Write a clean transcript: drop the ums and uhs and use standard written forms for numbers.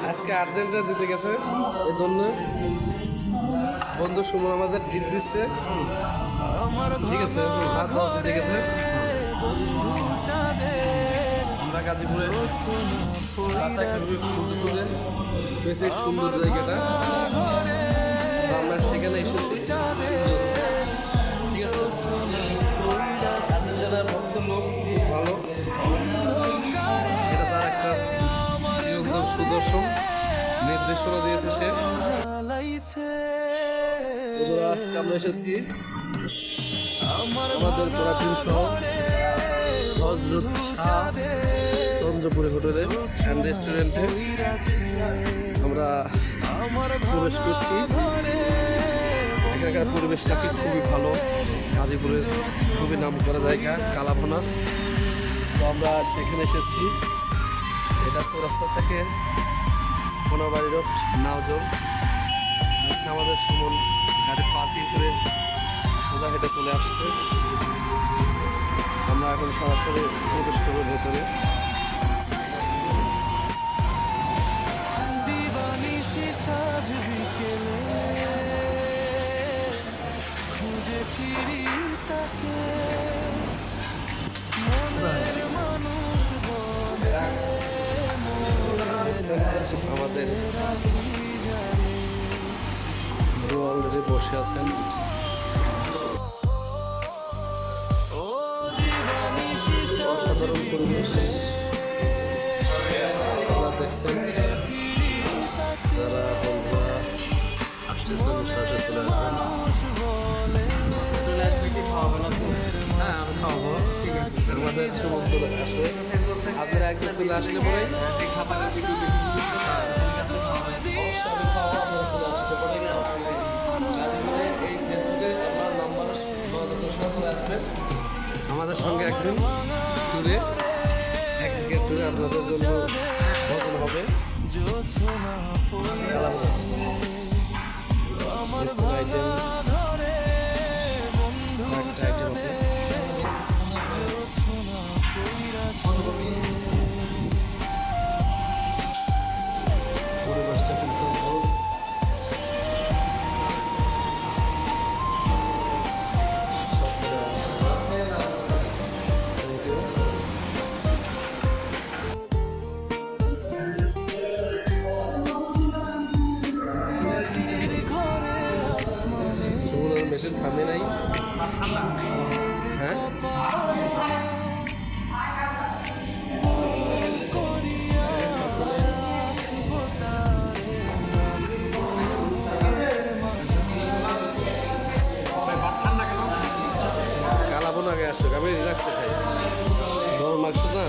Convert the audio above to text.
আজকে আর্জেন্টিনা জিতে গেছে, এজন্য বন্ধু সুমন আমাদের ট্রিট দিচ্ছে। ঠিক আছে, ভাত দাও, জিতে গেছে। আমরা গাজীপুরে খুঁজে খুঁজে পেয়েছি সুন্দর জায়গাটা, তো আমরা সেখানে এসেছি। ঠিক আছে, আর্জেন্টিনার ভক্ত লোক খুব ভালো, এটা তার একটা চিরন্তন সুদর্শন নির্দেশনা দিয়েছে সে। আজকে আমরা এসেছি আমাদের পরাধীন শহর হযরত শাহ চন্দ্রপুরে হোটেলে অ্যান্ড রেস্টুরেন্টে আমরা প্রবেশ করছি। এখানকার পরিবেশটা কি খুবই ভালো, গাজীপুরের খুবই নাম করা জায়গা কালাভোনা। তো আমরা সেখানে এসেছি। এটা চৌরাস্তা থেকে কোনাবাড়ি রোড নাওজোর। আমাদের সুমন গাড়ি পার্কিং করে সোজা হেঁটে চলে আসছে। আমরা এখন সরাসরি প্রবেশ করবো ভেতরে। আমাদের অলরেডি বসে আছেন। অসাধারণ পরিবেশ দেখছেন। যারা বন্ধুরা আসতেছেন সাথে চলে আসবেন। হ্যাঁ, আমি খাওয়াবো। আমাদের সুমন চলে আসছে, আপনারা একদিন চলে আসলে পরে অবশ্যই আমি খাওয়া, আপনারা চলে আসতে পারে। এই ফেসবুকে আমার নাম্বার চলে আসবেন, আমাদের সঙ্গে একদিন ট্যুরে, একদিকের ট্যুরে আপনাদের জন্য ভোজন হবে। আইটেম আছে। পরিবেশটা কিন্তু মেশিন থামে নাই। হ্যাঁ, কালাবো না, আগে আসুক, আমি রিল্যাক্সে খাই, গরম লাগছে না।